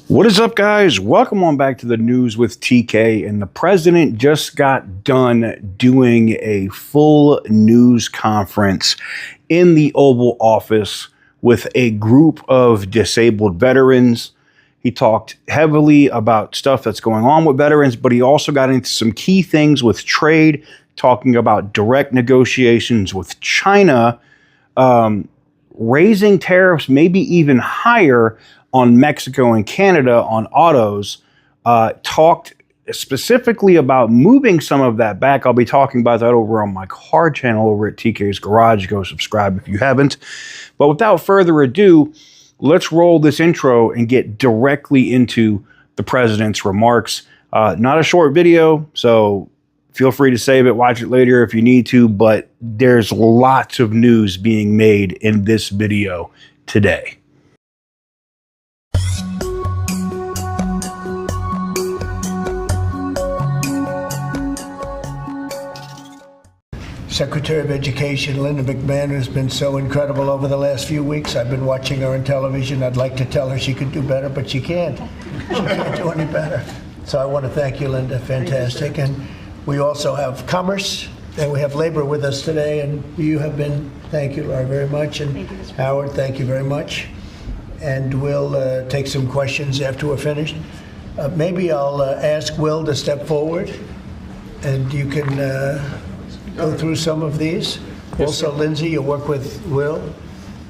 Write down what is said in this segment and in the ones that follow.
What is up, guys? Welcome on back to the news with TK. And the president just got done doing a full news conference in the Oval Office with a group of disabled veterans. He talked heavily about stuff that's going on with veterans, but he also got into some key things with trade, talking about direct negotiations with China, raising tariffs maybe even higher on Mexico and Canada on autos, talked specifically about moving some of that back. I'll be talking about that over on my car channel over at TK's Garage. Go subscribe if you haven't. But without further ado, let's roll this intro and get directly into the president's remarks. Not a short video, so feel free to save it, watch it later if you need to, but there's lots of news being made in this video today. Secretary of Education Linda McMahon has been so incredible over the last few weeks. I've been watching her on television. I'd like to tell her she could do better, but she can't. She can't do any better. So I want to thank you, Linda. Fantastic. And we also have Commerce, and we have Labor with us today. And you have been, thank you, Laura, very much. And Howard, thank you very much. And we'll take some questions after we're finished. Maybe I'll ask Will to step forward, and you can go through some of these. Yes, also, sir. Lindsay, you work with Will,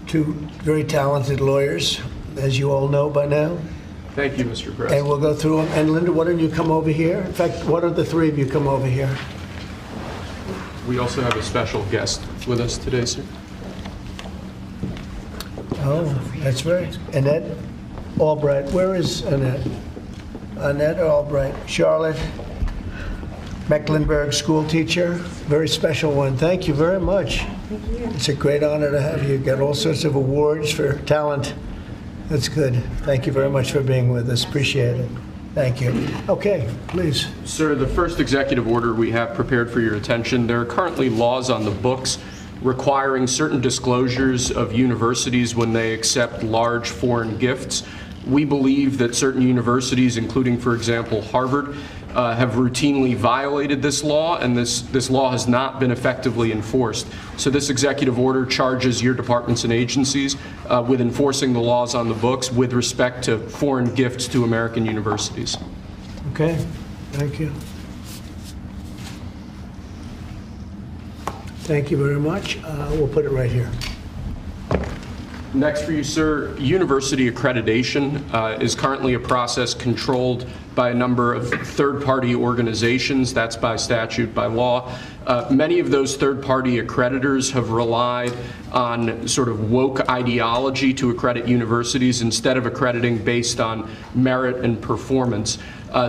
two very talented lawyers, as you all know by now. Thank you, Mr. President. And we'll go through them. And Linda, why don't you come over here? In fact, why don't the three of you come over here? We also have a special guest with us today, sir. Oh, that's right. Annette Albright. Where is Annette? Annette Albright. Charlotte Mecklenburg, school teacher, very special one. Thank you very much. Thank you. It's a great honor to have you. Get all sorts of awards for talent. That's good. Thank you very much for being with us. Appreciate it. Thank you. Okay, please. Sir, the first executive order we have prepared for your attention, there are currently laws on the books requiring certain disclosures of universities when they accept large foreign gifts. We believe that certain universities, including, for example, Harvard, have routinely violated this law, and this law has not been effectively enforced. So this executive order charges your departments and agencies with enforcing the laws on the books with respect to foreign gifts to American universities. Okay, thank you. Thank you very much. We'll put it right here. Next for you, sir, university accreditation is currently a process controlled by a number of third-party organizations. That's by statute, by law. Many of those third-party accreditors have relied on sort of woke ideology to accredit universities instead of accrediting based on merit and performance.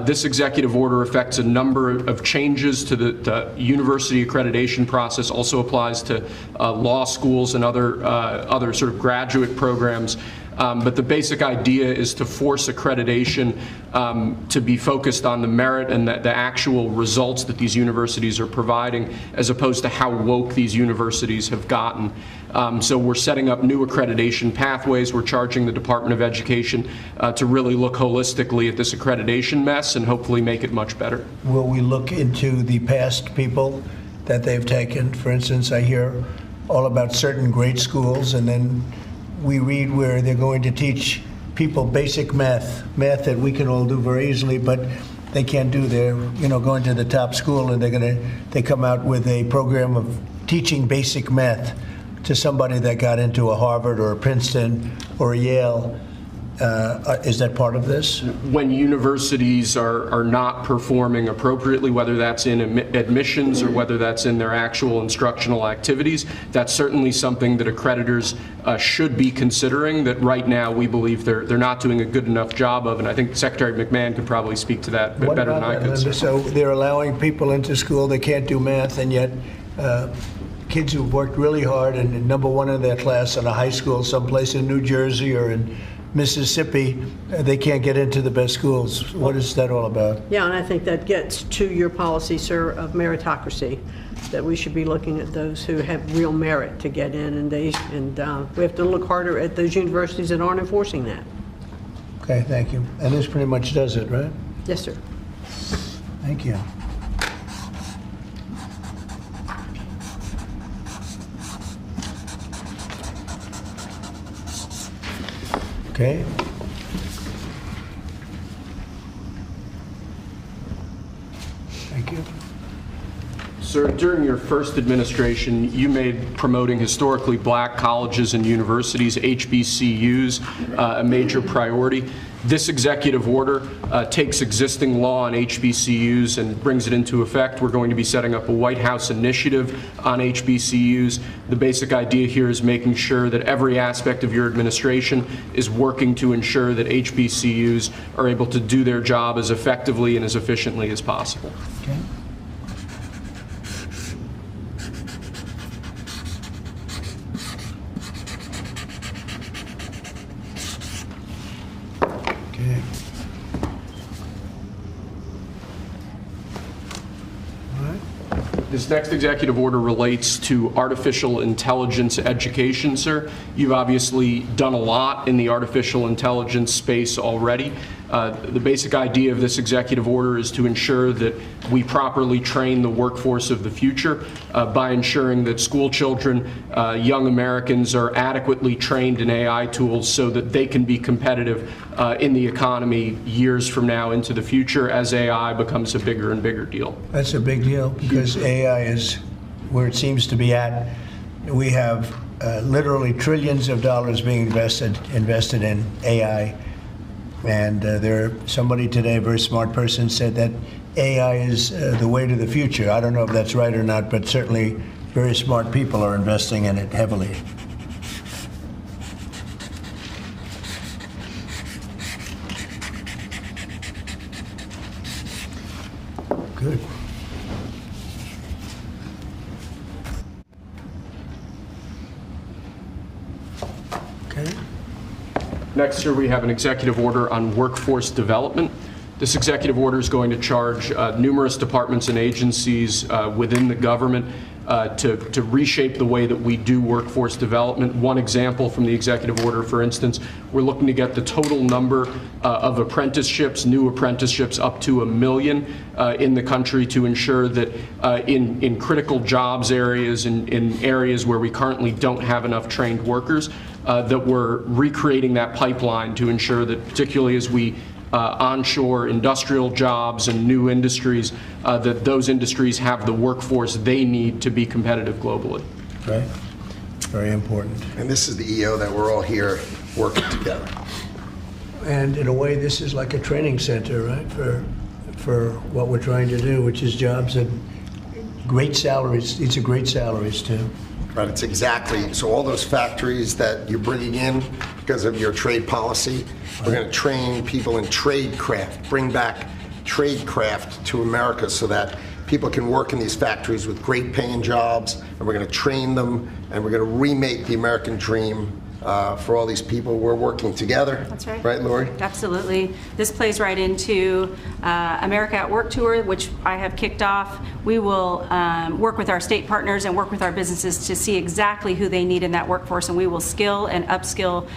This executive order affects a number of changes to the university accreditation process, also applies to law schools and other sort of graduate programs. But the basic idea is to force accreditation to be focused on the merit and the actual results that these universities are providing, as opposed to how woke these universities have gotten. So we're setting up new accreditation pathways. We're charging the Department of Education to really look holistically at this accreditation mess and hopefully make it much better. Will we look into the past people that they've taken? For instance, I hear all about certain great schools, and then we read where they're going to teach people basic math that we can all do very easily, but they can't do. They're, going to the top school, and they come out with a program of teaching basic math to somebody that got into a Harvard or a Princeton or a Yale. Is that part of this? When universities are not performing appropriately, whether that's in admissions or whether that's in their actual instructional activities, that's certainly something that accreditors should be considering, that right now we believe they're not doing a good enough job of, and I think Secretary McMahon could probably speak to that better than I could. Linda? So they're allowing people into school, they can't do math, and yet kids who've worked really hard and number one in their class in a high school someplace in New Jersey or in Mississippi, they can't get into the best schools. What is that all about? Yeah, and I think that gets to your policy, sir, of meritocracy, that we should be looking at those who have real merit to get in, and we have to look harder at those universities that aren't enforcing that. Okay, thank you. And this pretty much does it, right? Yes, sir. Thank you. Okay. Thank you. Sir, during your first administration, you made promoting historically black colleges and universities, HBCUs, a major priority. This executive order takes existing law on HBCUs and brings it into effect. We're going to be setting up a White House initiative on HBCUs. The basic idea here is making sure that every aspect of your administration is working to ensure that HBCUs are able to do their job as effectively and as efficiently as possible. Okay. Okay. All right. This next executive order relates to artificial intelligence education, sir. You've obviously done a lot in the artificial intelligence space already. The basic idea of this executive order is to ensure that we properly train the workforce of the future by ensuring that school children, young Americans are adequately trained in AI tools so that they can be competitive in the economy years from now into the future as AI becomes a bigger and bigger deal. That's a big deal because AI is where it seems to be at. We have literally trillions of dollars being invested in AI. And somebody today, a very smart person, said that AI is the way to the future. I don't know if that's right or not, but certainly very smart people are investing in it heavily. Good. Okay. Next, sir, we have an executive order on workforce development. This executive order is going to charge numerous departments and agencies within the government to reshape the way that we do workforce development. One example from the executive order, for instance, we're looking to get the total number of apprenticeships, new apprenticeships, up to 1 million in the country to ensure that in critical jobs areas, in areas where we currently don't have enough trained workers, that we're recreating that pipeline to ensure that, particularly as we onshore industrial jobs and new industries, that those industries have the workforce they need to be competitive globally. Right. Very important. And this is the EO that we're all here working together. And in a way, this is like a training center, right, for what we're trying to do, which is jobs and great salaries. These are great salaries, too. Right, it's exactly, so all those factories that you're bringing in because of your trade policy, we're going to train people in trade craft, bring back trade craft to America so that people can work in these factories with great paying jobs, and we're going to train them, and we're going to remake the American dream for all these people. We're working together. That's right. Right, Lori? Absolutely. This plays right into America at Work Tour, which I have kicked off. We will work with our state partners and work with our businesses to see exactly who they need in that workforce, and we will skill and upskill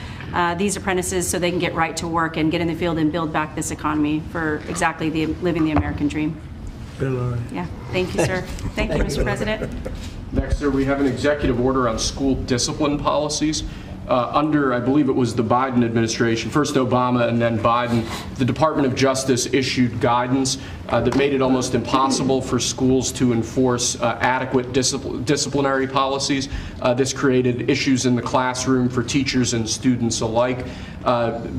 these apprentices so they can get right to work and get in the field and build back this economy for exactly living the American dream. Good, Lori. Yeah. Thank you, sir. Thank you, Mr. President. Next, sir, we have an executive order on school discipline policies. Under, I believe it was the Biden administration, first Obama and then Biden, the Department of Justice issued guidance that made it almost impossible for schools to enforce adequate disciplinary policies. This created issues in the classroom for teachers and students alike.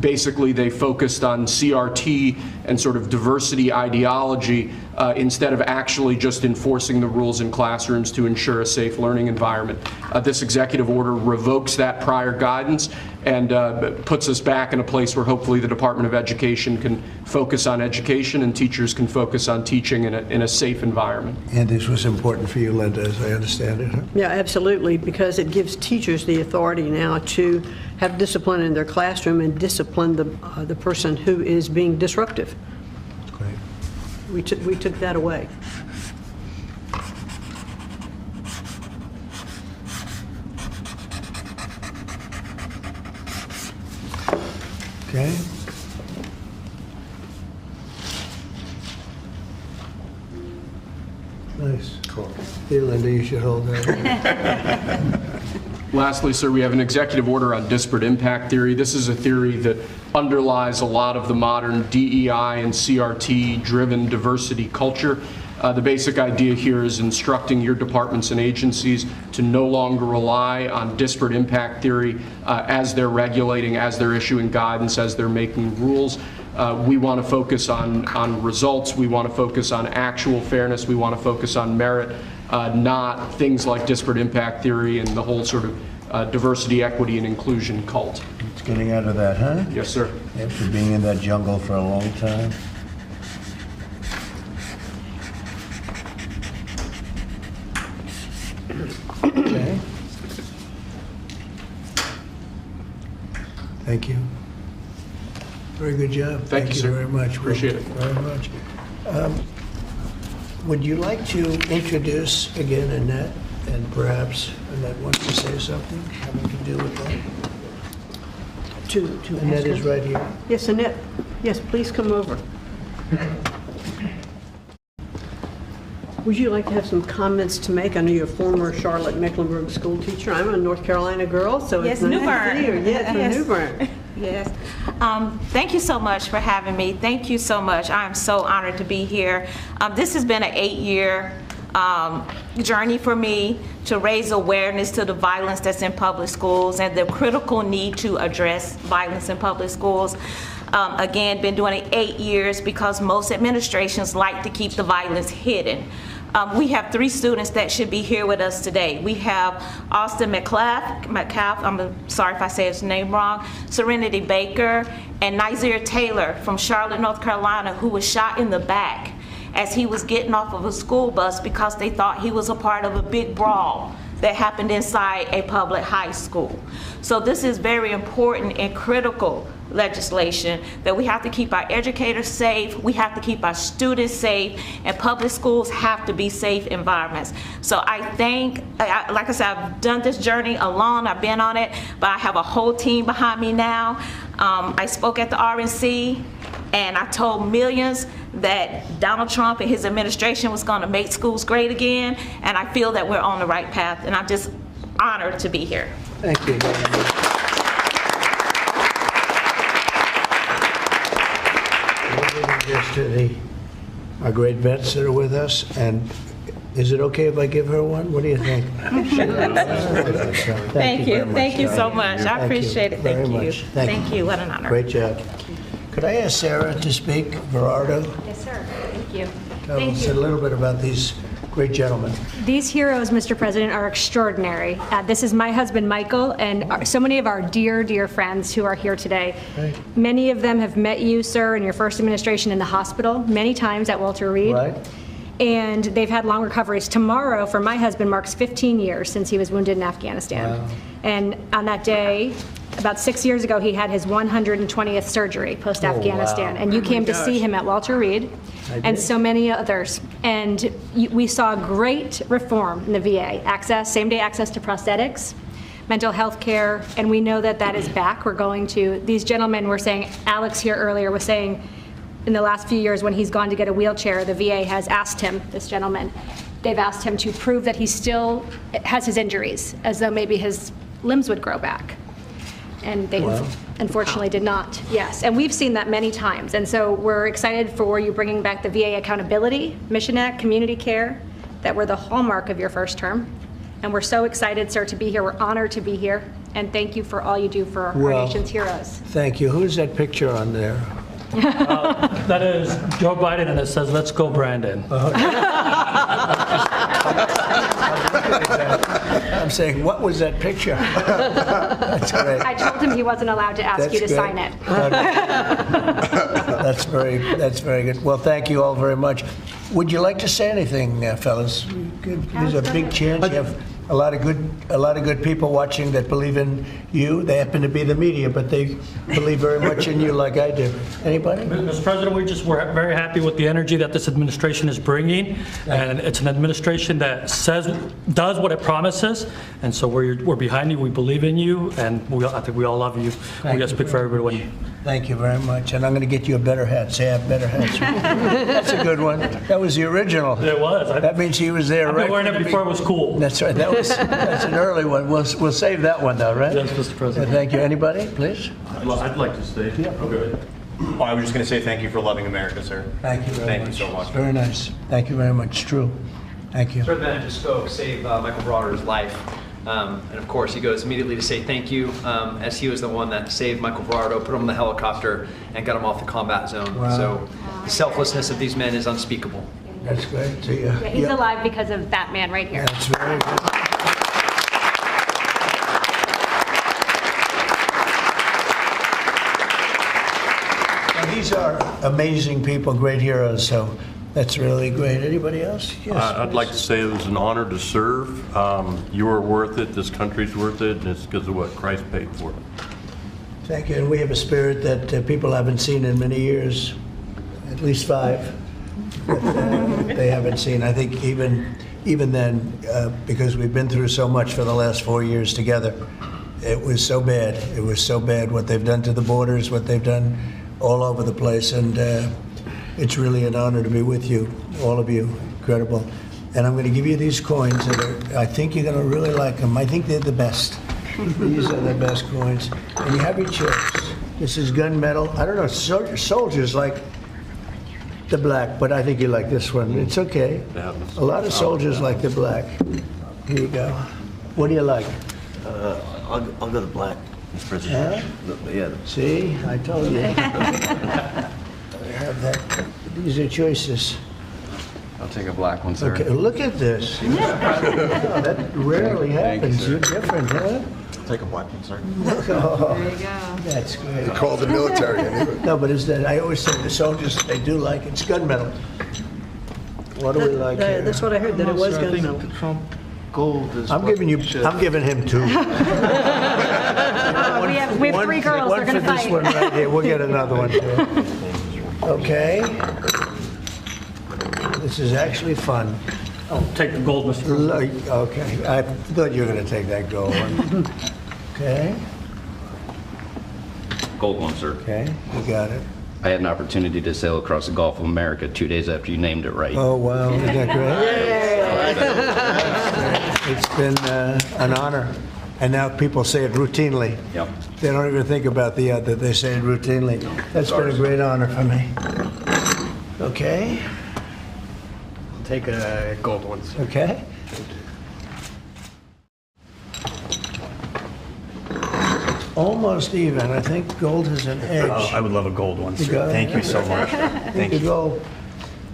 Basically, they focused on CRT and sort of diversity ideology instead of actually just enforcing the rules in classrooms to ensure a safe learning environment. This executive order revokes that prior guidance and puts us back in a place where hopefully the Department of Education can focus on education and teachers can focus on teaching in a safe environment. And this was important for you, Linda, as I understand it. Huh? Yeah, absolutely, because it gives teachers the authority now to have discipline in their classroom and discipline the person who is being disruptive. Great. We took that away. Okay. Nice. Cool. Here, Linda, you should hold that. Lastly, sir, we have an executive order on disparate impact theory. This is a theory that underlies a lot of the modern DEI and CRT-driven diversity culture. The basic idea here is instructing your departments and agencies to no longer rely on disparate impact theory as they're regulating, as they're issuing guidance, as they're making rules. We want to focus on results. We want to focus on actual fairness. We want to focus on merit, not things like disparate impact theory and the whole sort of diversity, equity, and inclusion cult. It's getting out of that, huh? Yes, sir. After being in that jungle for a long time. Okay. Thank you. Very good job. Thank you, sir. Very much. Appreciate it. Very much. Would you like to introduce again Annette, and perhaps Annette wants to say something having to do with that? To Annette ask is her. right here. Yes, Annette. Yes, please come over. Would you like to have some comments to make? I know you're a former Charlotte Mecklenburg school teacher. I'm a North Carolina girl, so Yes, it's nice New to Bern. see you. Yes, from Yes. New Bern. Yes. Thank you so much for having me. Thank you so much. I'm so honored to be here. This has been an 8-year journey for me to raise awareness to the violence that's in public schools and the critical need to address violence in public schools. Again, been doing it 8 years because most administrations like to keep the violence hidden. We have 3 students that should be here with us today. We have Austin McCalf, I'm sorry if I say his name wrong, Serenity Baker, and Nizir Taylor from Charlotte, North Carolina, who was shot in the back as he was getting off of a school bus because they thought he was a part of a big brawl that happened inside a public high school. So this is very important and critical legislation that we have to keep our educators safe, we have to keep our students safe, and public schools have to be safe environments. So I think, like I said, I've done this journey alone, I've been on it, but I have a whole team behind me now. I spoke at the RNC, and I told millions that Donald Trump and his administration was going to make schools great again, and I feel that we're on the right path, and I'm just honored to be here. Thank you very much. We're giving this to our great vets that are with us, and is it okay if I give her one? What do you think? Thank you. very much, Thank you so darling. much. I Thank you appreciate it. very Thank you. much. Thank you. What an honor. Great job. Could I ask Sarah to speak, Gerardo? Yes, sir. Thank you. Tell us a little bit about these great gentlemen. These heroes, Mr. President, are extraordinary. This is my husband, Michael, and so many of our dear, dear friends who are here today. Right. Many of them have met you, sir, in your first administration in the hospital, many times at Walter Reed. Right. And they've had long recoveries. Tomorrow, for my husband, marks 15 years since he was wounded in Afghanistan. Wow. And on that day, about 6 years ago, he had his 120th surgery post-Afghanistan. Oh, wow. And you came to see him at Walter Reed, and so many others. And we saw great reform in the VA, access, same-day access to prosthetics, mental health care, and we know that that is back. We're going to, these gentlemen were saying, Alex here earlier was saying, in the last few years when he's gone to get a wheelchair, the VA has asked him, this gentleman, they've asked him to prove that he still has his injuries, as though maybe his limbs would grow back. And they unfortunately did not. Yes, and we've seen that many times. And so we're excited for you bringing back the VA accountability, Mission Act, community care, that were the hallmark of your first term. And we're so excited, sir, to be here. We're honored to be here. And thank you for all you do for our nation's heroes. Thank you. Who's that picture on there? That is Joe Biden, and it says, "Let's go, Brandon." I'm saying, what was that picture? That's great. I told him he wasn't allowed to ask you to That's sign good. it. That's very good. Well, thank you all very much. Would you like to say anything, fellas? These are big chants. You have a lot of good people watching that believe in you. They happen to be the media, but they believe very much in you like I do. Anybody? Mr. President, we're very happy with the energy that this administration is bringing, and it's an administration that does what it promises, and so we're behind you. We believe in you, and I think we all love you. We got to speak for everybody. Thank you very much, and I'm going to get you a better hat. Say I have better hats. That's a good one. That was the original. It was. That means he was there. I've been wearing it before it was cool. That's right. That's an early one. We'll save that one though, right? Yes, Mr. President. Thank you. Anybody, please? I'd like to stay. Yeah. Okay. Well, I was just going to say thank you for loving America, sir. Thank you very much. Thank you so much. Very nice. Thank you very much. True. Thank you. Sir Bennett just spoke, saved Michael Broder's life. And of course, he goes immediately to say thank you, as he was the one that saved Michael Brado, put him in the helicopter, and got him off the combat zone. Wow. So the selflessness of these men is unspeakable. That's great. See Yeah, he's alive because of that man right here. That's very good. Now, these are amazing people, great heroes. So that's really great. Anybody else? Yes. I'd like to say it was an honor to serve. You are worth it. This country's worth it, and it's because of what Christ paid for. Thank you. And we have a spirit that people haven't seen in many years, at least 5. That they haven't seen. I think even then, because we've been through so much for the last 4 years together, it was so bad. It was so bad what they've done to the borders, what they've done all over the place, and it's really an honor to be with you, all of you. Incredible. And I'm going to give you these coins that are, I think you're going to really like them. I think they're the best. These are the best coins. And you have your choice. This is gunmetal. I don't know, soldiers like the black, but I think you like this one. It's okay. A lot of soldiers like the black. Here you go. What do you like? I'll go to black, Mr. President. Yeah. See, I told you. I have that. These are choices. I'll take a black one, sir. Okay, look at this. Oh, that rarely happens. You're different, huh? I'll take a black one, sir. Oh, there you go. That's great. They call the military. No, but it's that I always say the soldiers, they do like it's gunmetal. What do we like here? That's what I heard, that it was gunmetal. Trump gold is. I'm giving him 2. We have 3 girls. They're going to fight. One for this one right here. We'll get another one too. Okay. This is actually fun. I'll take the gold, Mr. President. Okay. I thought you were going to take that gold one. Okay. Gold one, sir. Okay. You got it. I had an opportunity to sail across the Gulf of America 2 days after you named it right. Oh, wow. Isn't that great? It's been an honor. And now people say it routinely. Yep. They don't even think about the other. They say it routinely. That's been a great honor for me. Okay. Take a gold one, sir. Okay. Almost even. I think gold has an edge. Oh, I would love a gold one, You sir. got it? Thank you so much. Thank The you. gold.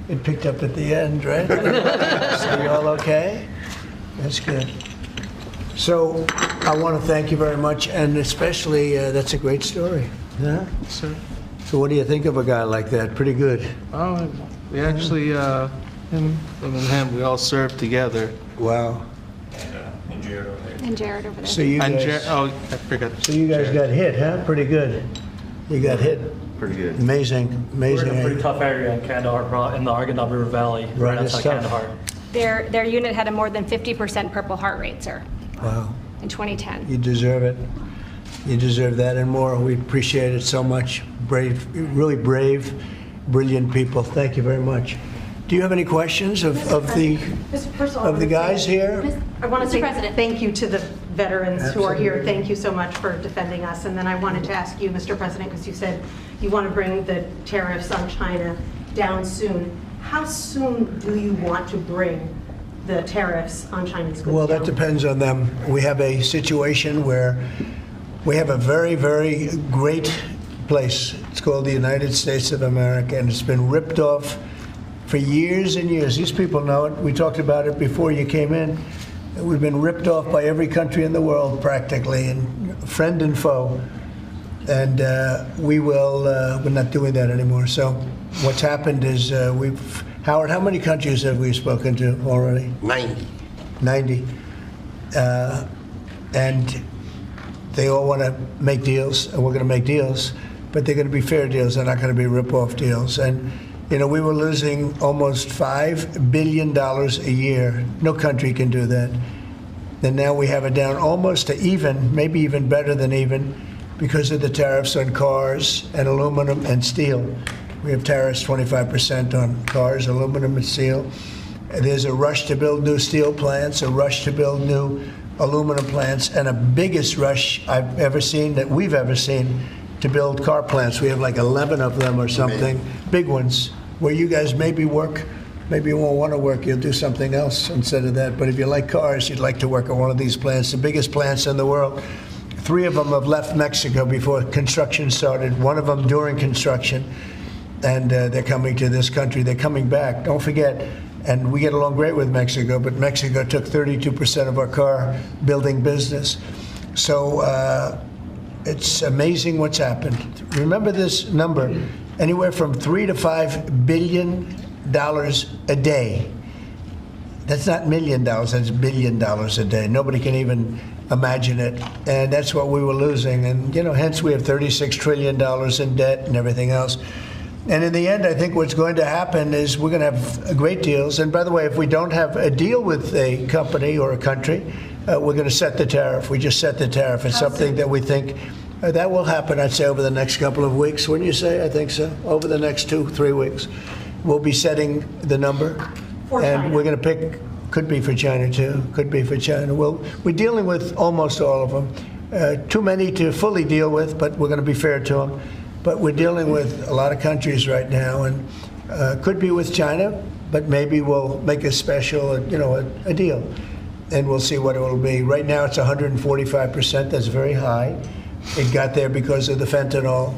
It picked up at the end, right? So you all okay? That's good. So I want to thank you very much, and especially that's a great story. Yeah. Sir. So what do you think of a guy like that? Pretty good. Oh, we actually, him and him, we all served together. Wow. And Jared over there. So you And guys, I forgot. so you guys got hit, huh? Pretty good. You got hit. Pretty good. Amazing, We're in a amazing. pretty tough area in Kandahar, in the Arghandab River Valley, Right, right it's outside tough. Kandahar. Their unit had a more than 50% Purple Heart rate, sir, Wow. in 2010. You deserve it. You deserve that and more. We appreciate it so much. Brave, really brave, brilliant people. Thank you very much. Do you have any questions of the guys here? I want to say President. thank you to the veterans who are here. Thank you so much for defending us. And then I wanted to ask you, Mr. President, because you said you want to bring the tariffs on China down soon. How soon do you want to bring the tariffs on Chinese goods Well, that down? depends on them. We have a situation where we have a very, very great place. It's called the United States of America, and it's been ripped off for years and years. These people know it. We talked about it before you came in. We've been ripped off by every country in the world practically, and friend and foe. And we're not doing that anymore. So what's happened is Howard, how many countries have we spoken to already? 90. 90. And they all want to make deals, and we're going to make deals, but they're going to be fair deals. They're not going to be rip-off deals. And, you know, we were losing almost $5 billion a year. No country can do that. And now we have it down almost to even, maybe even better than even, because of the tariffs on cars and aluminum and steel. We have tariffs 25% on cars, aluminum and steel. And there's a rush to build new steel plants, a rush to build new aluminum plants, and a biggest rush I've ever seen, that we've ever seen, to build car plants. We have like 11 of them or something, big ones, where you guys maybe work. Maybe you won't want to work, you'll do something else instead of that. But if you like cars, you'd like to work at one of these plants, the biggest plants in the world. 3 of them have left Mexico before construction started, 1 of them during construction, and they're coming to this country. They're coming back. Don't forget, and we get along great with Mexico, but Mexico took 32% of our car building business. So it's amazing what's happened. Remember this number, anywhere from $3 to $5 billion a day. That's not $1 million, that's $1 billion a day. Nobody can even imagine it. And that's what we were losing. And, you know, hence we have $36 trillion in debt and everything else. And in the end, I think what's going to happen is we're going to have great deals. And by the way, if we don't have a deal with a company or a country, we're going to set the tariff. We just set the tariff. It's something that we think that will happen, I'd say, over the next couple of weeks. Wouldn't you say? I think so. Over the next 2-3 weeks. We'll be setting the number. For and China. We're going to pick, could be for China too, could be for China. We're dealing with almost all of them. Too many to fully deal with, but we're going to be fair to them. But we're dealing with a lot of countries right now, and could be with China, but maybe we'll make a special, you know, a deal, and we'll see what it will be. Right now it's 145%. That's very high. It got there because of the fentanyl.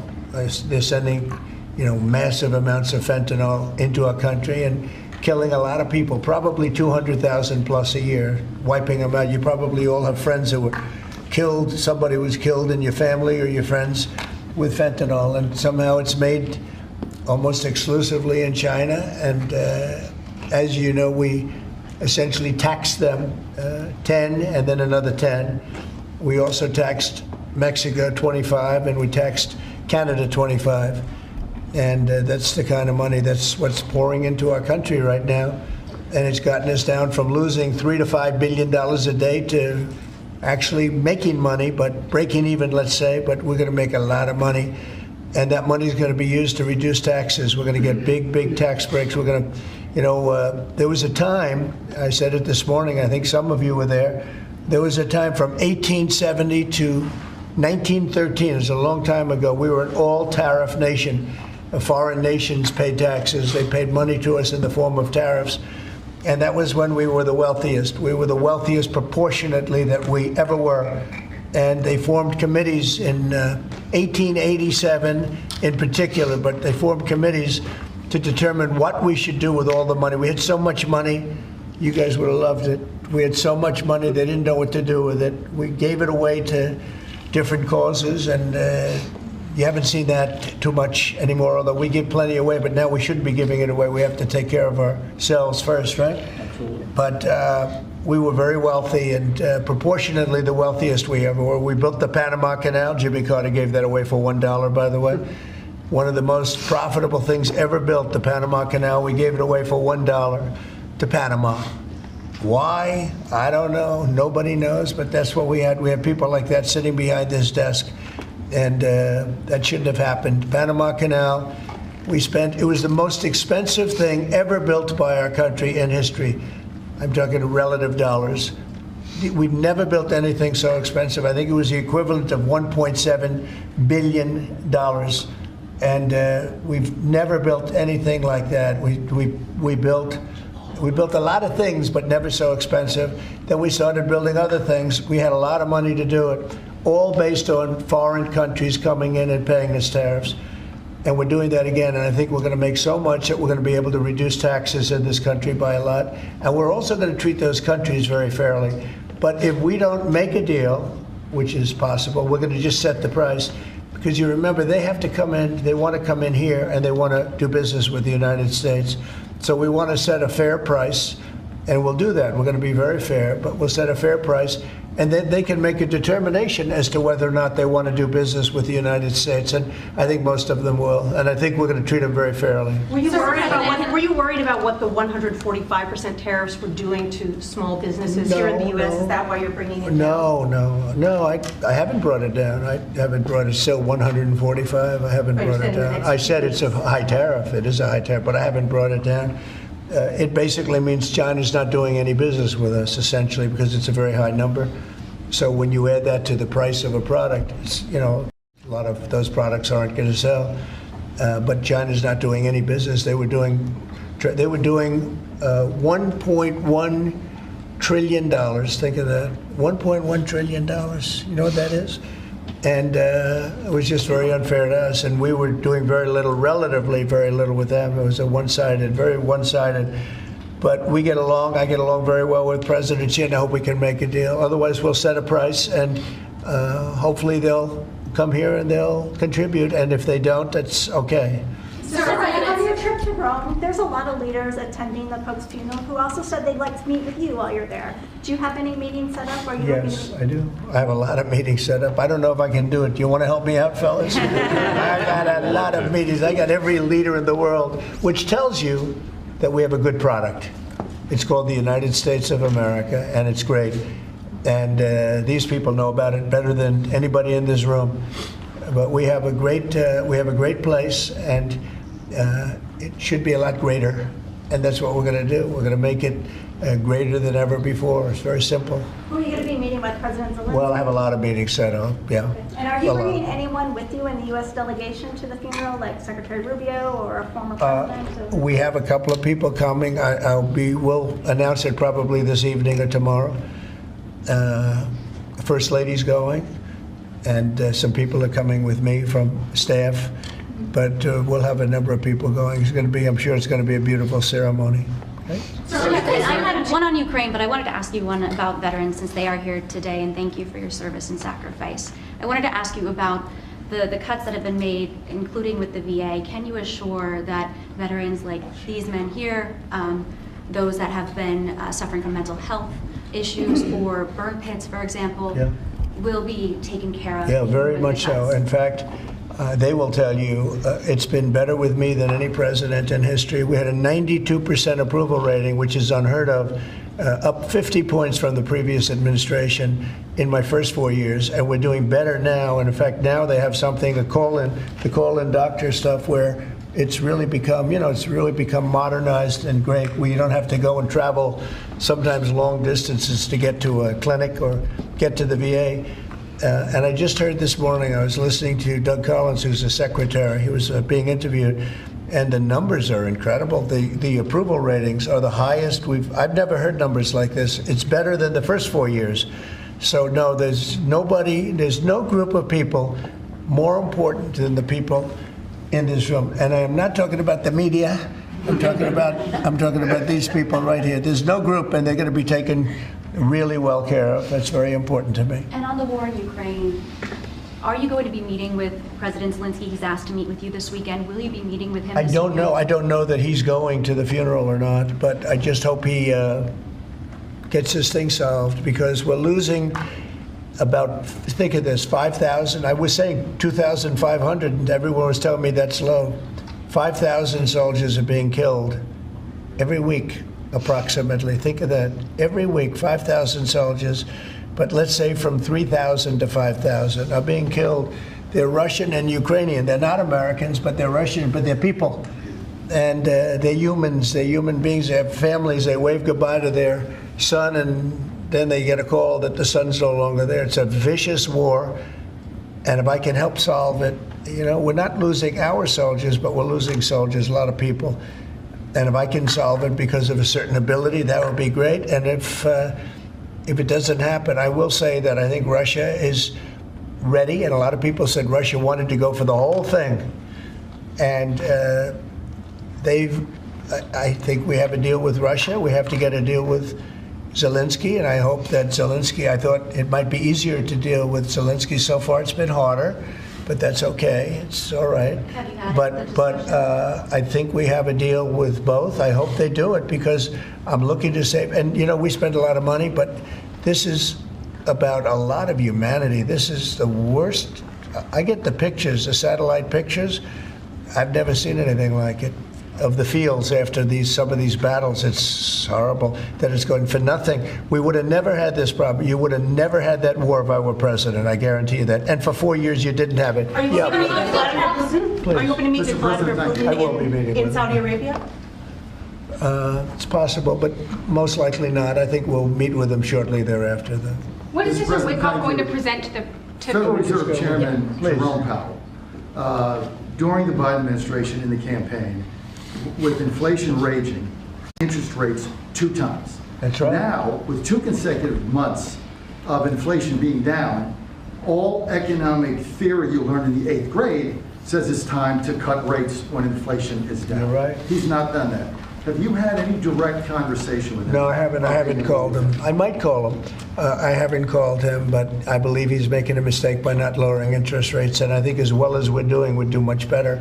They're sending, you know, massive amounts of fentanyl into our country and killing a lot of people, probably 200,000 plus a year, wiping them out. You probably all have friends that were killed, somebody was killed in your family or your friends with fentanyl, and somehow it's made almost exclusively in China. And as you know, we essentially taxed them 10 and then another 10. We also taxed Mexico 25, and we taxed Canada 25. And that's the kind of money that's what's pouring into our country right now. And it's gotten us down from losing $3 to $5 billion a day to actually making money, but breaking even, let's say, but we're going to make a lot of money. And that money is going to be used to reduce taxes. We're going to get big, big tax breaks. We're going to, you know, there was a time, I said it this morning, I think some of you were there was a time from 1870 to 1913, it was a long time ago, we were an all-tariff nation. Foreign nations paid taxes. They paid money to us in the form of tariffs. And that was when we were the wealthiest. We were the wealthiest proportionately that we ever were. And they formed committees in 1887 in particular, but they formed committees to determine what we should do with all the money. We had so much money, you guys would have loved it. We had so much money, they didn't know what to do with it. We gave it away to different causes, and you haven't seen that too much anymore, although we give plenty away, but now we shouldn't be giving it away. We have to take care of ourselves first, right? Absolutely. But we were very wealthy, and proportionately the wealthiest we ever were. We built the Panama Canal. Jimmy Carter gave that away for $1, by the way. One of the most profitable things ever built, the Panama Canal. We gave it away for $1 to Panama. Why? I don't know. Nobody knows, but that's what we had. We had people like that sitting behind this desk. And that shouldn't have happened. Panama Canal, it was the most expensive thing ever built by our country in history. I'm talking relative dollars. We've never built anything so expensive. I think it was the equivalent of $1.7 billion. And we've never built anything like that. We built a lot of things, but never so expensive. Then we started building other things. We had a lot of money to do it, all based on foreign countries coming in and paying us tariffs. And we're doing that again, and I think we're going to make so much that we're going to be able to reduce taxes in this country by a lot. And we're also going to treat those countries very fairly. But if we don't make a deal, which is possible, we're going to just set the price. Because you remember, they have to come in, they want to come in here, and they want to do business with the United States. So we want to set a fair price, And we'll do that. We're going to be very fair, but we'll set a fair price, and then they can make a determination as to whether or not they want to do business with the United States. And I think most of them will. And I think we're going to treat them very fairly. Were you worried about what the 145% tariffs were doing to small businesses here in the U.S.? Is that why you're bringing it down? No. I haven't brought it down. I haven't brought it still 145. I haven't brought it down. I said it's a high tariff. It is a high tariff, but I haven't brought it down. It basically means China's not doing any business with us, essentially, because it's a very high number. So when you add that to the price of a product, a lot of those products aren't going to sell. But China's not doing any business. They were doing $1.1 trillion. Think of that, $1.1 trillion. You know what that is? And it was just very unfair to us, and we were doing relatively very little with them. It was very one-sided. But we get along. I get along very well with President Xi, and I hope we can make a deal. Otherwise, we'll set a price, and hopefully they'll come here and they'll contribute. And if they don't, that's okay. So on your trip to Rome, there's a lot of leaders attending the Pope's funeral who also said they'd like to meet with you while you're there. Do you have any meetings set up? Yes, I do. I have a lot of meetings set up. I don't know if I can do it. Do you want to help me out, fellas? I got a lot of meetings. I got every leader in the world, which tells you that we have a good product. It's called the United States of America, and it's great. And these people know about it better than anybody in this room. But we have a great place, and it should be a lot greater, and that's what we're going to do. We're going to make it greater than ever before. It's very simple. Who are you going to be meeting with, President Zelensky? Well, I have a lot of meetings set up, yeah. And are you bringing anyone with you in the U.S. delegation to the funeral, like Secretary Rubio or a former president? We have a couple of people coming. We'll announce it probably this evening or tomorrow. The First Lady's going, and some people are coming with me from staff. But we'll have a number of people going. I'm sure it's going to be a beautiful ceremony. Okay? I had one on Ukraine, but I wanted to ask you one about veterans since they are here today, and thank you for your service and sacrifice. I wanted to ask you about the cuts that have been made, including with the VA. Can you assure that veterans like these men here, those that have been suffering from mental health issues or burn pits, for example, will be taken care of? Yeah, very much so. In fact, they will tell you it's been better with me than any president in history. We had a 92% approval rating, which is unheard of, up 50 points from the previous administration in my first 4 years, and we're doing better now. And in fact, now they have something to call in doctor stuff where it's really become, modernized and great. We don't have to go and travel sometimes long distances to get to a clinic or get to the VA. And I just heard this morning, I was listening to Doug Collins, who's the secretary. He was being interviewed, and the numbers are incredible. The approval ratings are the highest I've never heard numbers like this. It's better than the first 4 years. So no, there's no group of people more important than the people in this room. And I am not talking about the media. I'm talking about these people right here. There's no group, and they're going to be taken really well care of. That's very important to me. And on the war in Ukraine, are you going to be meeting with President Zelensky? He's asked to meet with you this weekend. Will you be meeting with him? I don't know. I don't know that he's going to the funeral or not, but I just hope he gets this thing solved, because we're losing about, think of this, 5,000. I was saying 2,500, and everyone was telling me that's low. 5,000 soldiers are being killed every week, approximately. Think of that. Every week, 5,000 soldiers, but let's say from 3,000 to 5,000 are being killed. They're Russian and Ukrainian. They're not Americans, but they're Russian, but they're people. And they're humans. They're human beings. They have families. They wave goodbye to their son, and then they get a call that the son's no longer there. It's a vicious war. And if I can help solve it, we're not losing our soldiers, but we're losing soldiers, a lot of people. And if I can solve it because of a certain ability, that would be great. And if it doesn't happen, I will say that I think Russia is ready. And a lot of people said Russia wanted to go for the whole thing. And I think we have a deal with Russia. We have to get a deal with Zelensky, and I hope that I thought it might be easier to deal with Zelensky. So far it's been harder, but that's okay. It's all right. But I think we have a deal with both. I hope they do it because I'm looking to save. And we spend a lot of money, but this is about a lot of humanity. This is the worst. I get the pictures, the satellite pictures. I've never seen anything like it. Of the fields after some of these battles. It's horrible that it's going for nothing. We would have never had this problem. You would have never had that war if I were president. I guarantee you that. And for 4 years you didn't have it. Are you hoping to meet with Vladimir Putin? Please. Are you hoping to meet with Vladimir Putin I will be meeting in with Saudi Arabia? It's possible, but most likely not. I think we'll meet with him shortly thereafter. Though. What is Mr. Wickoff going to present to the Federal Reserve Chairman Jerome Powell, during the Biden administration in the campaign, with inflation raging, interest rates 2 times. That's right. Now, with 2 consecutive months of inflation being down, all economic theory you learned in the 8th grade says it's time to cut rates when inflation is down. You're right. He's not done that. Have you had any direct conversation with him? No, I haven't. I haven't called him. I might call him. I haven't called him, but I believe he's making a mistake by not lowering interest rates. And I think as well as we're doing, we'd do much better.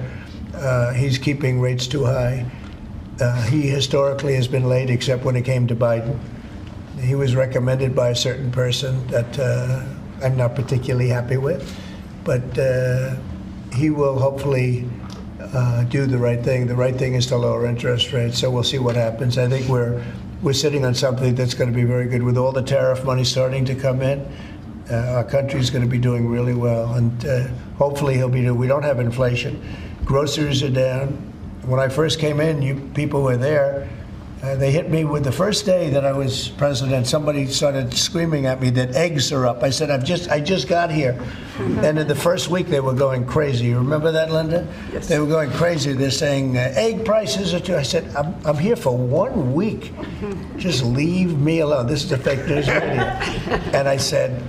He's keeping rates too high. He historically has been late, except when it came to Biden. He was recommended by a certain person that I'm not particularly happy with, but he will hopefully do the right thing. The right thing is to lower interest rates, so we'll see what happens. I think we're sitting on something that's going to be very good. With all the tariff money starting to come in, our country's going to be doing really well, and hopefully he'll be doing. We don't have inflation. Groceries are down. When I first came in, you people were there. They hit me with the first day that I was president. Somebody started screaming at me that eggs are up. I said, I just got here. And in the first week, they were going crazy. You remember that, Linda? Yes. They were going crazy. They're saying egg prices are too. I said, I'm here for 1 week. Just leave me alone. This is the fake news media. And I said,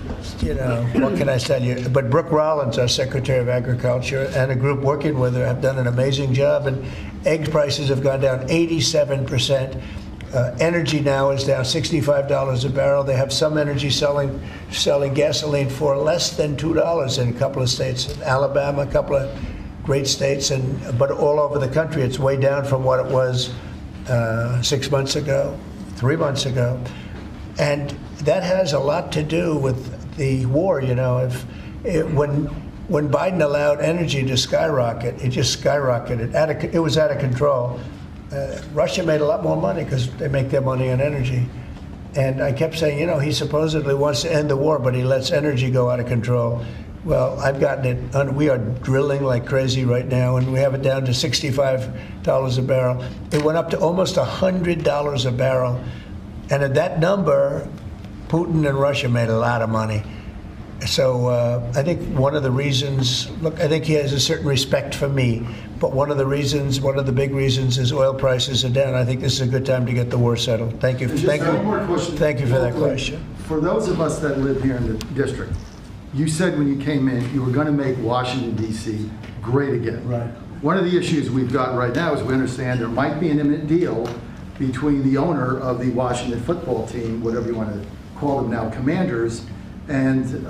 what can I tell you? But Brooke Rollins, our Secretary of Agriculture, and a group working with her have done an amazing job. And egg prices have gone down 87%. Energy now is down $65 a barrel. They have some energy selling gasoline for less than $2 in a couple of states. Alabama, a couple of great states, but all over the country, it's way down from what it was 6 months ago, 3 months ago. And that has a lot to do with the war. When Biden allowed energy to skyrocket, it just skyrocketed. It was out of control. Russia made a lot more money because they make their money on energy. And I kept saying, he supposedly wants to end the war, but he lets energy go out of control. Well, I've gotten it. We are drilling like crazy right now, and we have it down to $65 a barrel. It went up to almost $100 a barrel. And at that number, Putin and Russia made a lot of money. So I think one of the reasons, I think he has a certain respect for me, but one of the big reasons is oil prices are down. I think this is a good time to get the war settled. Thank you. Thank you for that question. For those of us that live here in the district, you said when you came in, you were going to make Washington, D.C. great again. Right. One of the issues we've got right now is we understand there might be an imminent deal between the owner of the Washington football team, whatever you want to call them now, Commanders, and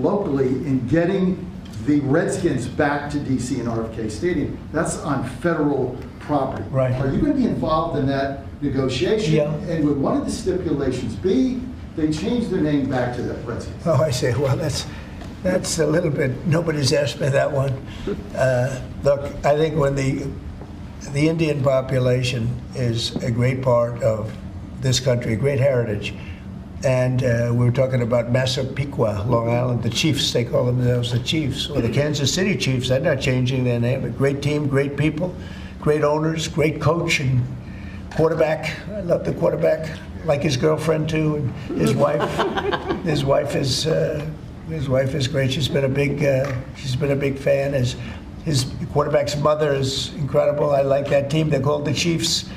locally in getting the Redskins back to D.C. and RFK Stadium. That's on federal property. Right. Are you going to be involved in that negotiation? Yeah. And would one of the stipulations be they change their name back to the Redskins? Oh, I see. Well, that's a little bit, nobody's asked me that one. Look, I think when the Indian population is a great part of this country, a great heritage. And we were talking about Massapequa, Long Island, the Chiefs, they call themselves the Chiefs, or the Kansas City Chiefs. They're not changing their name. A great team, great people, great owners, great coach and quarterback. I love the quarterback, like his girlfriend too, and his wife. His wife is great. She's been a big fan. His quarterback's mother is incredible. I like that team. They're called the Chiefs,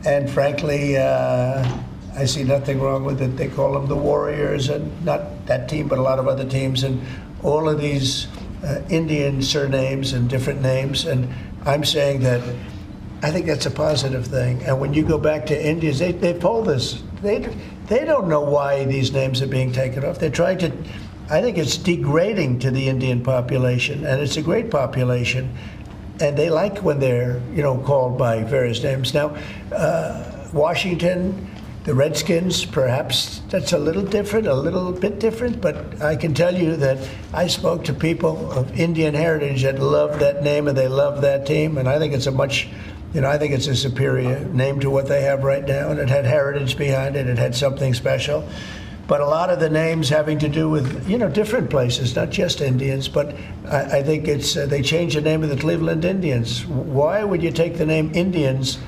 and frankly, I see nothing wrong with it. They call them the Warriors, and not that team, but a lot of other teams, and all of these Indian surnames and different names. And I'm saying that I think that's a positive thing. And when you go back to Indians, they polled this. They don't know why these names are being taken off. They're trying to I think it's degrading to the Indian population, and it's a great population, and they like when they're, called by various names. Now, Washington, the Redskins, perhaps that's a little bit different, but I can tell you that I spoke to people of Indian heritage that love that name and they love that team, and I think it's I think it's a superior name to what they have right now, and it had heritage behind it. It had something special. But a lot of the names having to do with, different places, not just Indians, but I think they changed the name of the Cleveland Indians. Why would you take the name Indians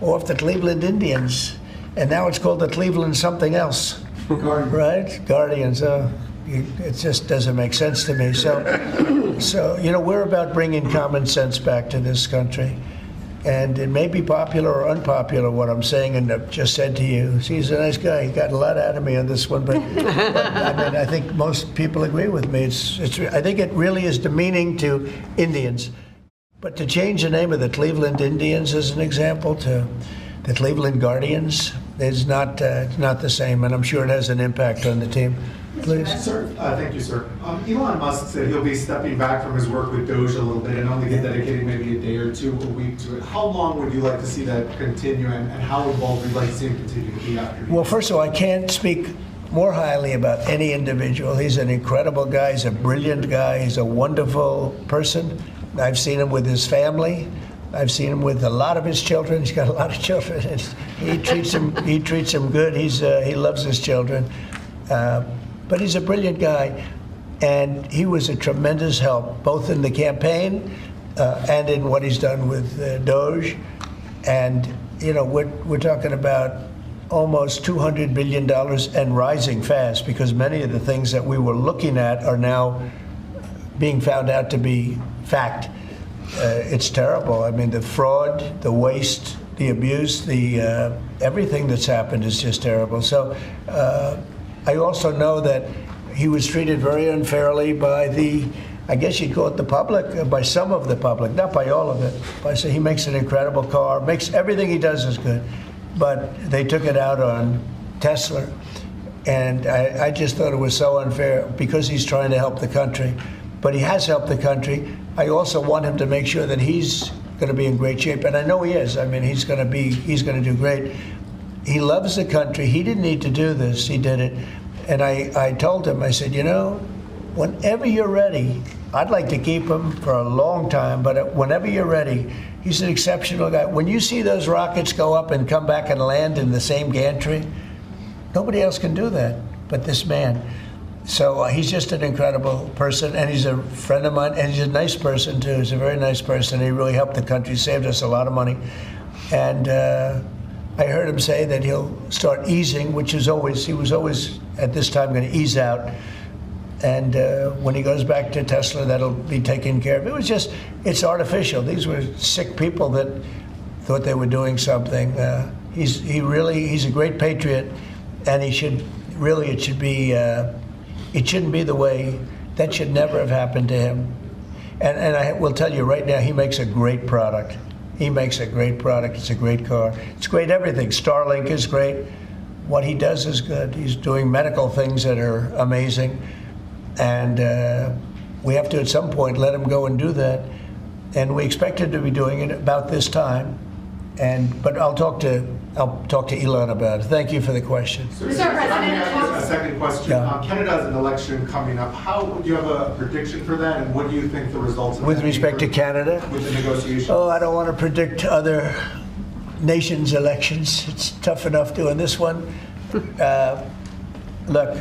off the Cleveland Indians? And now it's called the Cleveland something else, right? Guardians. It just doesn't make sense to me. So we're about bringing common sense back to this country. And it may be popular or unpopular what I'm saying and I've just said to you. He's a nice guy. He got a lot out of me on this one, but I think most people agree with me. I think it really is demeaning to Indians. But to change the name of the Cleveland Indians as an example to the Cleveland Guardians is not the same, and I'm sure it has an impact on the team. Please. Sir, thank you, sir. Elon Musk said he'll be stepping back from his work with Doge a little bit and only get dedicating maybe a day or two a week to it. How long would you like to see that continue, and how involved would you like to see him continue to be after? Well, first of all, I can't speak more highly about any individual. He's an incredible guy. He's a brilliant guy. He's a wonderful person. I've seen him with his family. I've seen him with a lot of his children. He's got a lot of children. He treats them good. He loves his children. But he's a brilliant guy, and he was a tremendous help, both in the campaign and in what he's done with Doge. And, we're talking about almost $200 billion and rising fast, because many of the things that we were looking at are now being found out to be fact. It's terrible. I mean, the fraud, the waste, the abuse, everything that's happened is just terrible. So I also know that he was treated very unfairly by I guess you'd call it the public, by some of the public, not by all of it. He makes an incredible car, everything he does is good, but they took it out on Tesla. And I just thought it was so unfair because he's trying to help the country. But he has helped the country. I also want him to make sure that he's going to be in great shape, and I know he is. I mean, he's going to do great. He loves the country. He didn't need to do this. He did it. And I told him, I said, whenever you're ready, I'd like to keep him for a long time, but whenever you're ready, he's an exceptional guy. When you see those rockets go up and come back and land in the same gantry, nobody else can do that but this man. So he's just an incredible person, and he's a friend of mine, and he's a nice person, too. He's a very nice person. He really helped the country, saved us a lot of money. And I heard him say that he'll start easing, he was always at this time going to ease out. And when he goes back to Tesla, that'll be taken care of. It's artificial. These were sick people that thought they were doing something. He's a great patriot, and it shouldn't be the way, that should never have happened to him. And I will tell you right now, he makes a great product. It's a great car. It's great everything. Starlink is great. What he does is good. He's doing medical things that are amazing. And we have to, at some point, let him go and do that. And we expect him to be doing it about this time. But I'll talk to Elon about it. Thank you for the question. Mr. President, a second question. Yeah. Canada has an election coming up. Do you have a prediction for that, and what do you think the results of with respect to Canada? With the negotiations? Oh, I don't want to predict other nations' elections. It's tough enough doing this one. Look,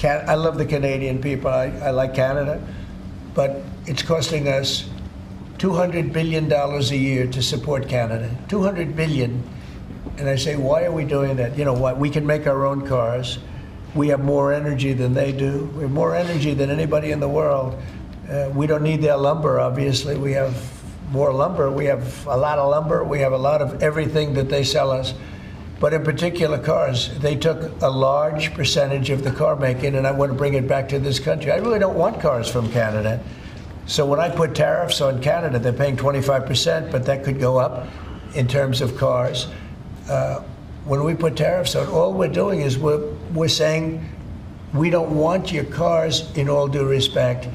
I love the Canadian people. I like Canada, but it's costing us $200 billion a year to support Canada. $200 billion. And I say, why are we doing that? You know what? We can make our own cars. We have more energy than they do. We have more energy than anybody in the world. We don't need their lumber, obviously. We have more lumber. We have a lot of lumber. We have a lot of everything that they sell us. But in particular cars, they took a large percentage of the car making, and I want to bring it back to this country. I really don't want cars from Canada. So when I put tariffs on Canada, they're paying 25%, but that could go up in terms of cars. When we put tariffs on, all we're doing is we're saying we don't want your cars, in all due respect.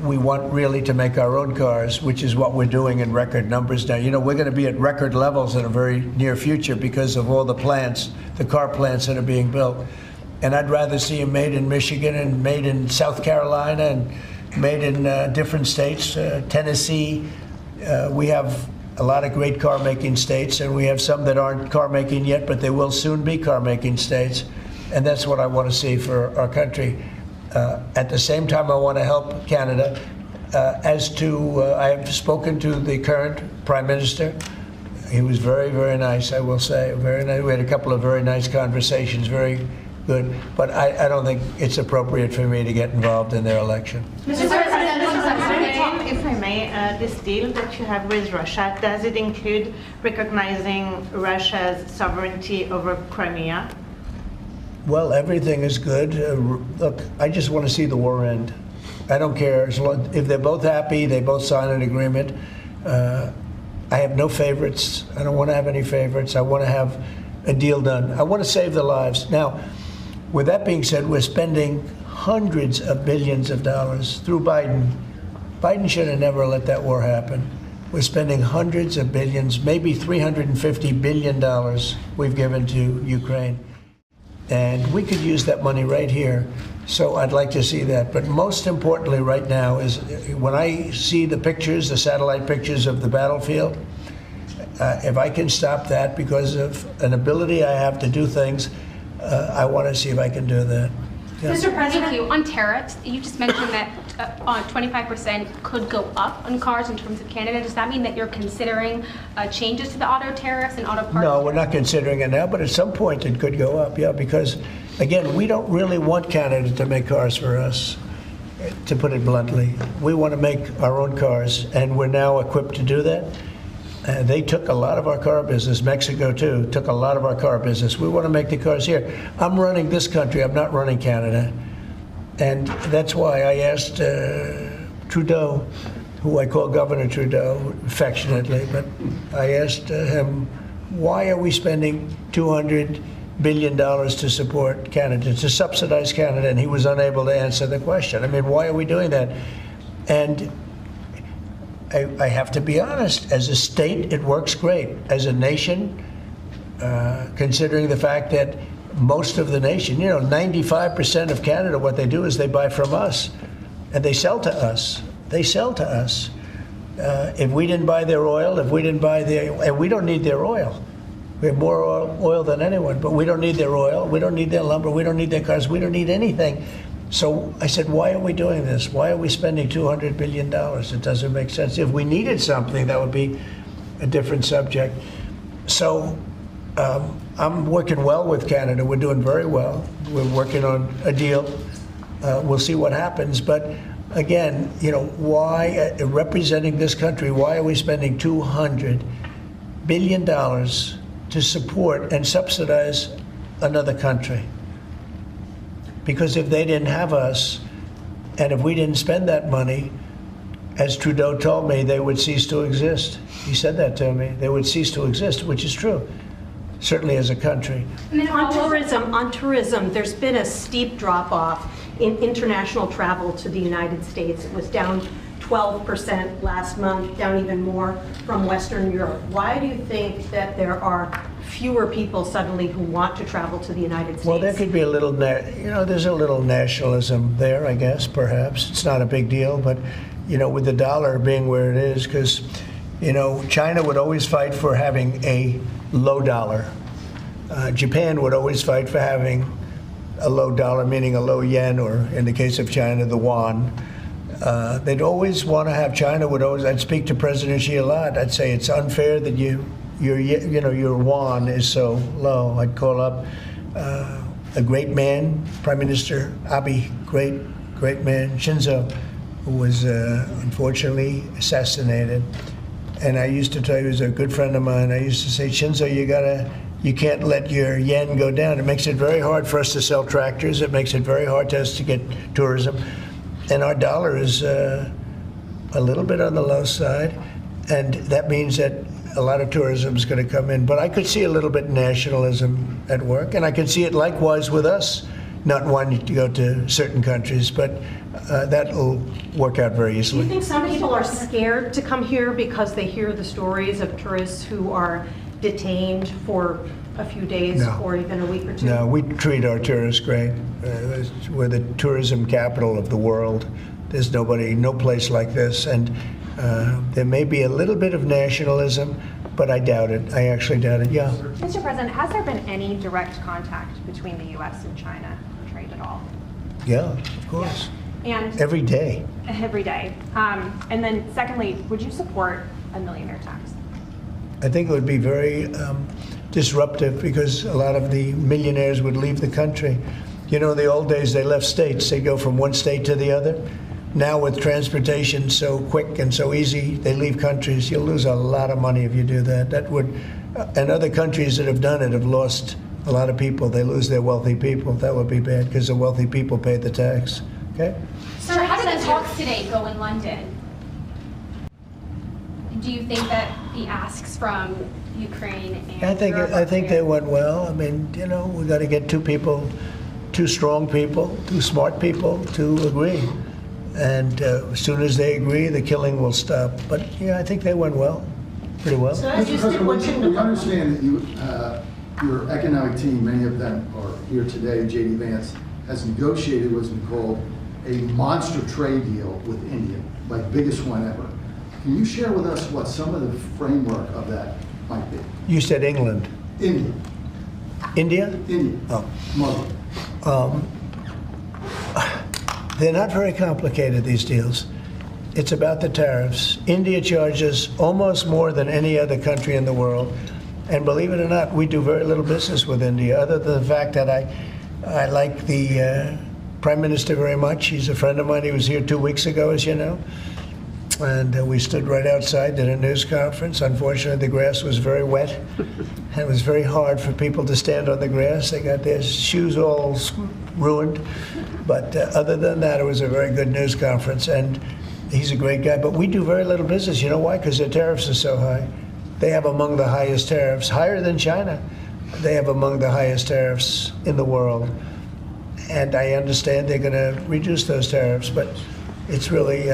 We want really to make our own cars, which is what we're doing in record numbers now. You know, we're going to be at record levels in a very near future because of all the plants, the car plants that are being built. And I'd rather see them made in Michigan and made in South Carolina and made in different states, Tennessee. We have a lot of great car-making states, and we have some that aren't car-making yet, but they will soon be car-making states. And that's what I want to see for our country. At the same time, I want to help Canada. I have spoken to the current Prime Minister. He was very, very nice, I will say. Very nice. We had a couple of very nice conversations, very good. But I don't think it's appropriate for me to get involved in their election. Mr. President, if I may, this deal that you have with Russia, does it include recognizing Russia's sovereignty over Crimea? Well, everything is good. Look, I just want to see the war end. I don't care. If they're both happy, they both sign an agreement. I have no favorites. I don't want to have any favorites. I want to have a deal done. I want to save the lives. Now, with that being said, we're spending hundreds of billions of dollars through Biden. Biden should have never let that war happen. We're spending hundreds of billions, maybe $350 billion we've given to Ukraine. And we could use that money right here. So I'd like to see that. But most importantly right now is when I see the pictures, the satellite pictures of the battlefield, if I can stop that because of an ability I have to do things, I want to see if I can do that. Yeah. Mr. President, thank you. On tariffs, you just mentioned that 25% could go up on cars in terms of Canada. Does that mean that you're considering changes to the auto tariffs and auto parts? No, we're not considering it now, but at some point it could go up, yeah, because, again, we don't really want Canada to make cars for us, to put it bluntly. We want to make our own cars, and we're now equipped to do that. They took a lot of our car business. Mexico, too, took a lot of our car business. We want to make the cars here. I'm running this country. I'm not running Canada. And that's why I asked Trudeau, who I call Governor Trudeau affectionately, but I asked him, why are we spending $200 billion to support Canada, to subsidize Canada? And he was unable to answer the question. I mean, why are we doing that? And I have to be honest, as a state, it works great. As a nation, considering the fact that most of the nation, 95% of Canada, what they do is they buy from us, and they sell to us. They sell to us. If we didn't buy their oil, and we don't need their oil. We have more oil than anyone, but we don't need their oil. We don't need their lumber. We don't need their cars. We don't need anything. So I said, why are we doing this? Why are we spending $200 billion? It doesn't make sense. If we needed something, that would be a different subject. So I'm working well with Canada. We're doing very well. We're working on a deal. We'll see what happens. But again, why, representing this country, why are we spending $200 billion to support and subsidize another country? Because if they didn't have us, and if we didn't spend that money, as Trudeau told me, they would cease to exist. He said that to me. They would cease to exist, which is true, certainly as a country. And then on tourism, there's been a steep drop-off in international travel to the United States. It was down 12% last month, down even more from Western Europe. Why do you think that there are fewer people suddenly who want to travel to the United States? Well, there could be a little, there's a little nationalism there, I guess, perhaps. It's not a big deal, but, with the dollar being where it is, because, China would always fight for having a low dollar. Japan would always fight for having a low dollar, meaning a low yen, or in the case of China, the yuan. They'd always want to have, I'd speak to President Xi a lot. I'd say it's unfair that your yuan is so low. I'd call up a great man, Prime Minister Abe, great man, Shinzo, who was unfortunately assassinated. And I used to tell you, he was a good friend of mine. I used to say, Shinzo, you can't let your yen go down. It makes it very hard for us to sell tractors. It makes it very hard to us to get tourism. And our dollar is a little bit on the low side. And that means that a lot of tourism is going to come in. But I could see a little bit nationalism at work. And I could see it likewise with us. not wanting to go to certain countries, but that'll work out very Do you easily. think some people are scared to come here because they hear the stories of tourists who are detained for a few days No. or even a week or two? No, we treat our tourists great. We're the tourism capital of the world. There's no place like this. And there may be a little bit of nationalism, but I doubt it. I actually doubt it, yeah. Mr. President, has there been any direct contact between the U.S. and China for trade at all? Yeah, of course. And Every day. every day. And then secondly, would you support a millionaire tax? I think it would be very disruptive because a lot of the millionaires would leave the country. You know, in the old days, they left states. They'd go from one state to the other. Now with transportation so quick and so easy, they leave countries. You'll lose a lot of money if you do that. That would, and other countries that have done it have lost a lot of people. They lose their wealthy people. That would be bad because the wealthy people pay the tax. Okay? Sir, how did the talks today go in London? Do you think that the asks from Ukraine and I think they went well. I mean, you know, we got to get two strong people, two smart people to agree. And as soon as they agree, the killing will stop. But yeah, I think they went well, pretty well. Mr. President, we understand that your economic team, many of them are here today, J.D. Vance, has negotiated what's been called a monster trade deal with India, like biggest one ever. Can you share with us what some of the framework of that might be? You said England. India. India? India. Oh. Muslim. They're not very complicated, these deals. It's about the tariffs. India charges almost more than any other country in the world. And believe it or not, we do very little business with India, other than the fact that I like the Prime Minister very much. He's a friend of mine. He was here 2 weeks ago, as you know. And we stood right outside at a news conference. Unfortunately, the grass was very wet. And it was very hard for people to stand on the grass. They got their shoes all ruined. But other than that, it was a very good news conference. And he's a great guy. But we do very little business. You know why? Because their tariffs are so high. They have among the highest tariffs, higher than China. They have among the highest tariffs in the world. And I understand they're going to reduce those tariffs. But it's really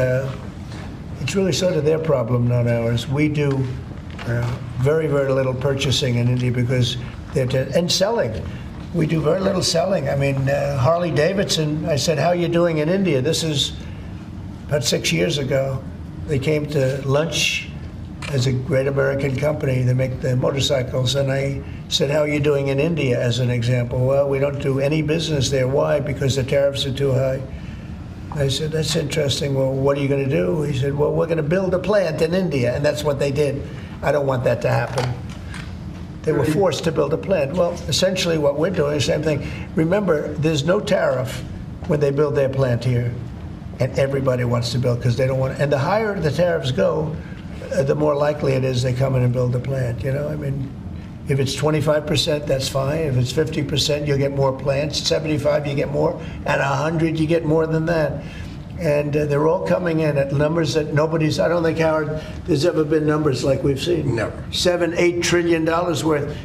sort of their problem, not ours. We do very, very little purchasing in India because and selling. We do very little selling. I mean, Harley Davidson, I said, how are you doing in India? This is about 6 years ago. They came to lunch as a great American company. They make the motorcycles. And I said, how are you doing in India, as an example? Well, we don't do any business there. Why? Because the tariffs are too high. I said, that's interesting. Well, what are you going to do? He said, well, we're going to build a plant in India. And that's what they did. I don't want that to happen. They were forced to build a plant. Well, essentially what we're doing is the same thing. Remember, there's no tariff when they build their plant here. And everybody wants to build because they don't want to. And the higher the tariffs go, the more likely it is they come in and build a plant. You know, I mean, if it's 25%, that's fine. If it's 50%, you'll get more plants. 75, you get more. At 100, you get more than that. And they're all coming in at numbers that I don't think, Howard, there's ever been numbers like we've seen. Never. $7-8 trillion worth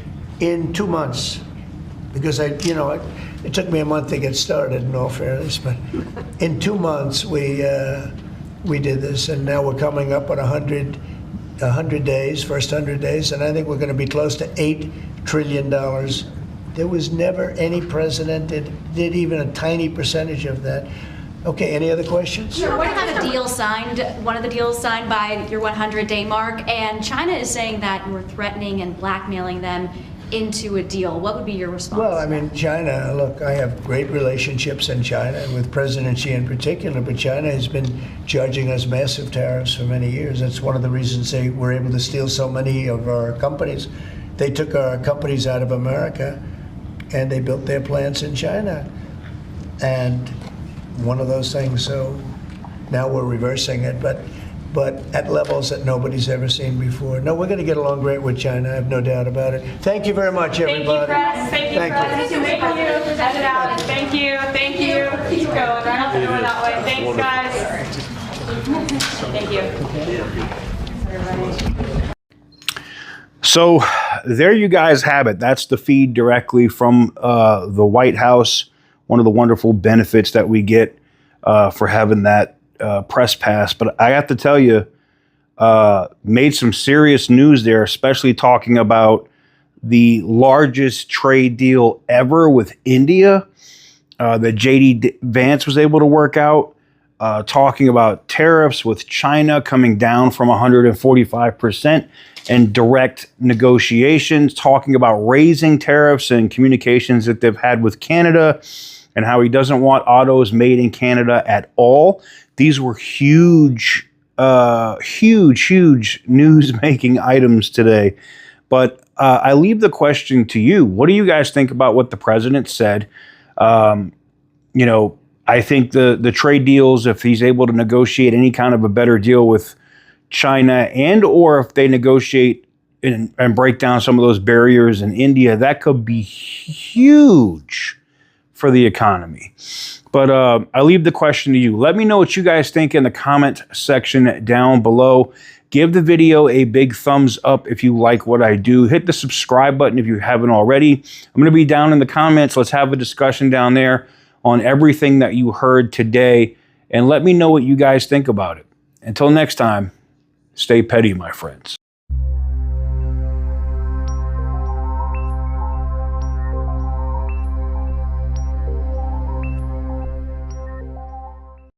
in 2 months. Because it took me a month to get started, in all fairness. But in 2 months, we did this. And now we're coming up on 100 days, first 100 days, and I think we're going to be close to $8 trillion. There was never any president that did even a tiny percentage of that. Okay, any other questions? Sure. We're going to have a deal signed, one of the deals signed by your 100-day mark, and China is saying that you were threatening and blackmailing them into a deal. What would be your response? Well, I mean, China, look, I have great relationships in China, and with President Xi in particular, but China has been charging us massive tariffs for many years. That's one of the reasons they were able to steal so many of our companies. They took our companies out of America, and they built their plants in China. And one of those things, so now we're reversing it, but at levels that nobody's ever seen before. No, we're going to get along great with China, I have no doubt about it. Thank you very much, everybody. Thank you, Press. Thank you, President. Thank you. Thank you. Keep going. Right out the door that way. Thanks, guys. Thank you. So there you guys have it. That's the feed directly from the White House. one of the wonderful benefits that we get for having that press pass. But I have to tell you, made some serious news there, especially talking about the largest trade deal ever with India that J.D. Vance was able to work out, talking about tariffs with China coming down from 145% and direct negotiations, talking about raising tariffs and communications that they've had with Canada and how he doesn't want autos made in Canada at all. These were huge news-making items today. But I leave the question to you. What do you guys think about what the president said? You know, I think the trade deals, if he's able to negotiate any kind of a better deal with China, and or if they negotiate and break down some of those barriers in India, that could be huge for the economy. But I leave the question to you. Let me know what you guys think in the comment section down below. Give the video a big thumbs up if you like what I do. Hit the subscribe button if you haven't already. I'm going to be down in the comments. Let's have a discussion down there on everything that you heard today. And let me know what you guys think about it. Until next time, stay petty, my friends.